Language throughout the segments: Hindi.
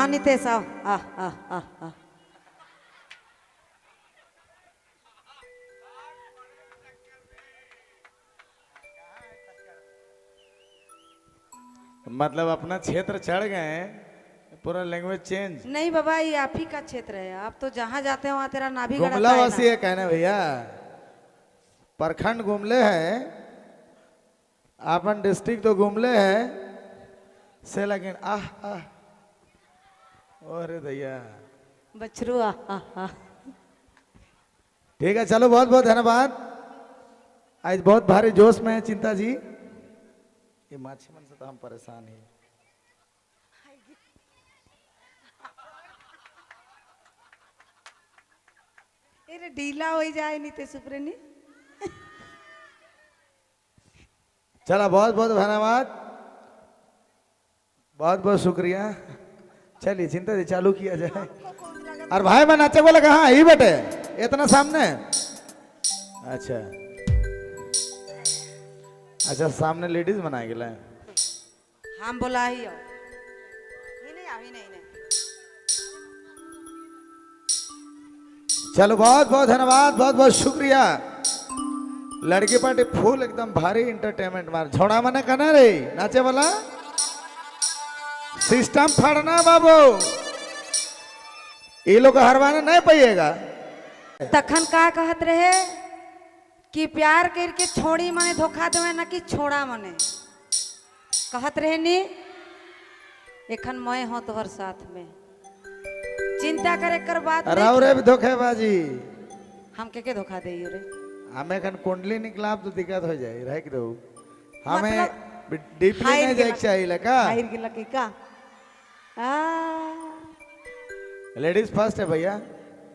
नितेश आओ। आ आ आ आ मतलब अपना क्षेत्र चढ़ गए हैं, पूरा लैंग्वेज चेंज। नहीं बाबा, ये आप ही का क्षेत्र है। आप तो जहाँ जाते हो वहाँ तेरा नाभि गड़ता गुमला है वासी ना। है कहने भैया, प्रखंड घूमले है, अपन डिस्ट्रिक्ट तो घूमले है से, लेकिन आह आह अरे भैया बछरू आ आ आ। ठीक है, चलो बहुत बहुत धन्यवाद। आज बहुत भारी जोश में है चिंता जी, ये माछी मन से तो हम परेशान ही। अरे ढीला हो जाए नितेश सुप्रेनी। चला बहुत बहुत धन्यवाद, बहुत बहुत शुक्रिया। चलिए चिंता जी चालू किया जाए। और भाई मैं नाचे बोला कहाँ ही बेटे, इतना सामने। अच्छा अच्छा, सामने लेडीज बनाए गए। हम बोला ही हो। ही नहीं आ, ही नहीं, नहीं। चलो बहुत बहुत धन्यवाद, बहुत बहुत शुक्रिया। लड़की पार्टी फुल एकदम भारी इंटरटेनमेंट मार छोड़ा मने कहना रे नाचे वाला सिस्टम फाड़ना बाबू, ये लोग हरवाना नहीं पाइएगा। तखन का कहत रहे कि प्यार करके छोड़ी मने धोखा देवे ना कि छोड़ा मने कहत रहे नी। एखन मैं हो तोहर साथ में, चिंता करे कर बात राव रे भी धोखेबाजी। हम के धोखा दे रे। हमें कन कुंडली निकला तो दिक्कत हो जाए, रह के दो हमें मतलब डीपली नहीं जाए चाहिए लगा। हायर के लकी का लेडीज फर्स्ट है भैया,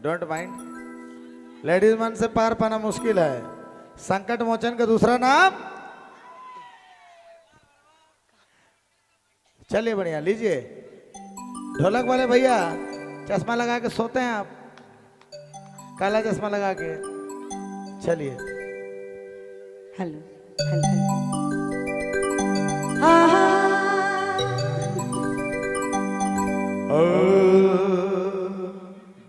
डोंट माइंड। लेडीज मन से पार पाना मुश्किल है। संकट मोचन का दूसरा नाम। चलिए बढ़िया, लीजिए ढोलक वाले भैया, चश्मा लगा के सोते हैं आप, काला चश्मा लगा के। चलिए हेलो हेलो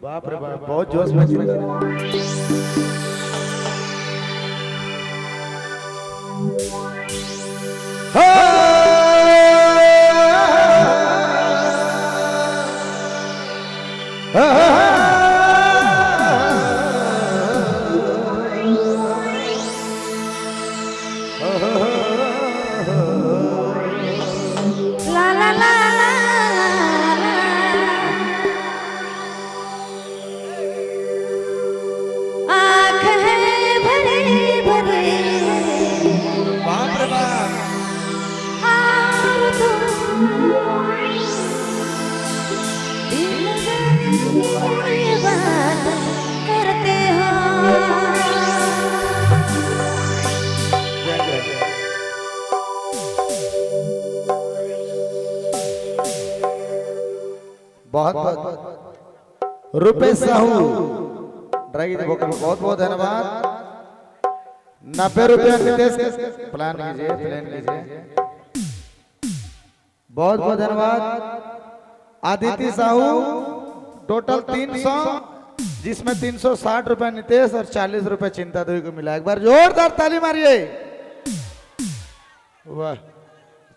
बाप रे बाप, बहुत जोश में चल रहा है। ला ला ला आँख है भरे भरे बाप रे बाप, और तुम दिल ये बात करते हो। बहुत बहुत रुपेश साहू ड्राइव बहुत बहुत धन्यवाद। 90 रुपया नितेश प्लान कीजिए, प्लान कीजिए। बहुत बहुत धन्यवाद। आदित्य साहू टोटल 300, जिसमें 360 रुपया नितेश और 40 रुपया चिंता देवी को मिला। एक बार जोरदार ताली मारिए। वाह,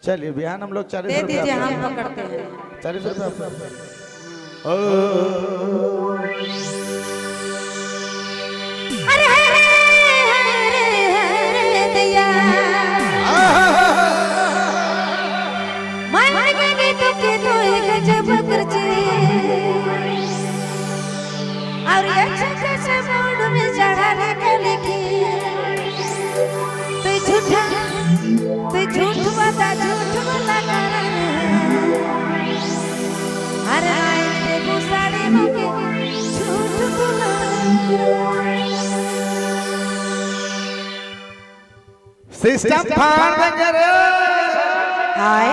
चलिए बिहान हम लोग 40 दे दीजिए, रुपया हम पकड़ते हैं। 40 रुपया। अरे हरे दैया मैं गने तो के तो एक गजब करचे और ये छोटे से मूड में चढ़ा के लिखी तो झूठ बता झूठ बोला कर। अरे आए देखो साड़ी मुके झूठ बोला सिस्टम फाड़ देंगे रे। हाय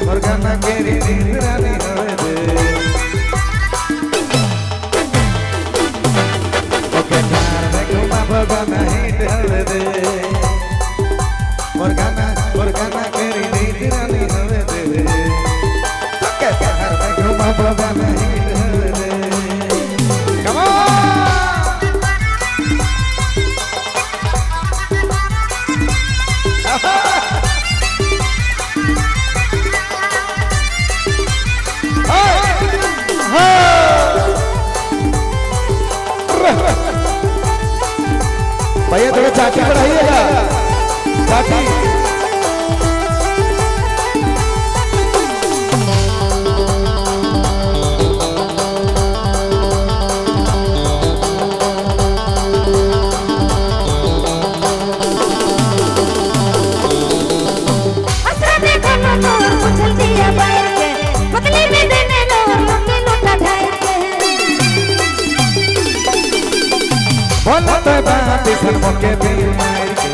मुर्गाना केरी नींद रानी होवे दे ओके प्यार में घुमा बगाना हिट होवे दे मुर्गाना मुर्गाना केरी नींद रानी होवे दे ओके प्यार में घुमा बगाना हिट होवे दे कम ऑन भैया थोड़ा चाची बढ़ाइएगा चाची बोला तो बात सन मौके पे मार के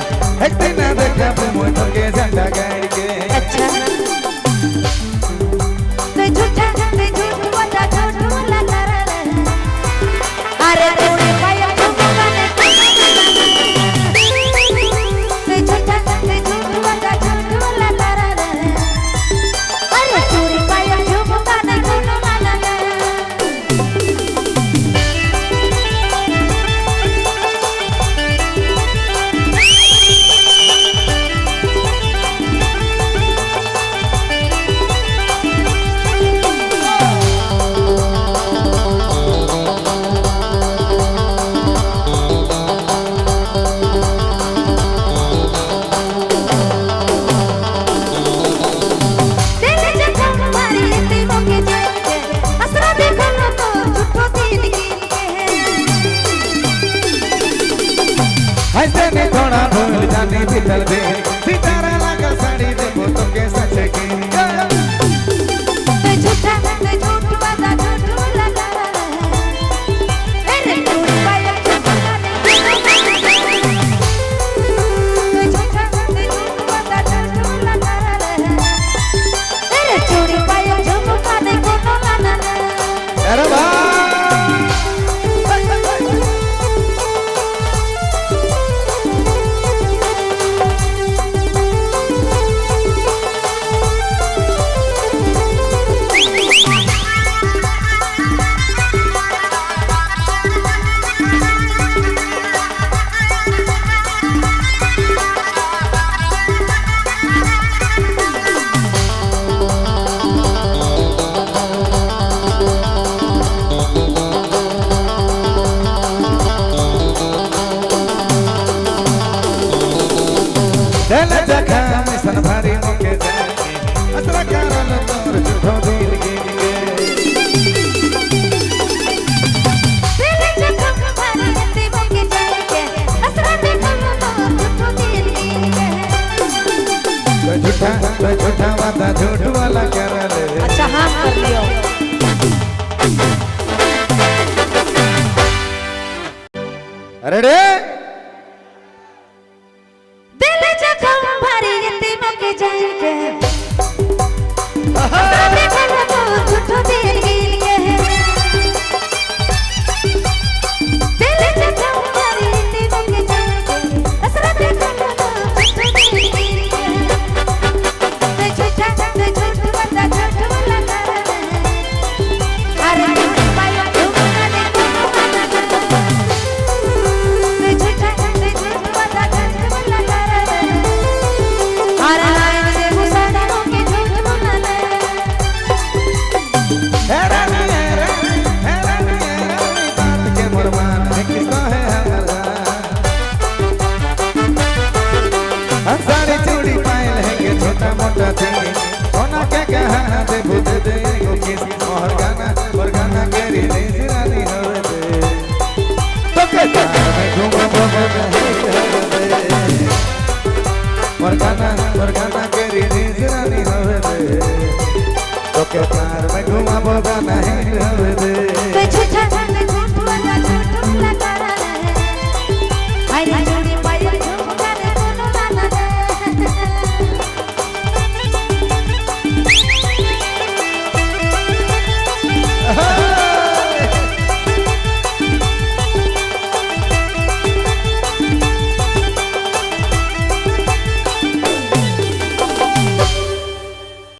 एक दिन देखा पे मुझ के झंडा गाड़ के अच्छा ते झूठ वाला अरे तूने पाया झूमने ते झूठ वाला अरे तूने पाया झूमने ऐसे ने थोड़ा भूल जाने भीतर दे सितारा लगा साड़ी दे तो के सच के ते झूठ वाला अरे तूने पाया झूमने ते झूठ वाला अरे तूने पाया झूमने को ना अरे वाह दिल जखा में सन भारी मुके जाके असरा कारण तोर झूठो दिल गिनगे दिल जखा में भारी मुके जाके असरा कारण तोर झूठो दिल गिनगे तो झूठा वादा झूठ वाला कर ले अच्छा हां कर लियो अरे रे मरगाना केरी निजरानी हवे दे तो के प्यार में घुमा बोगा नहीं हवे दे।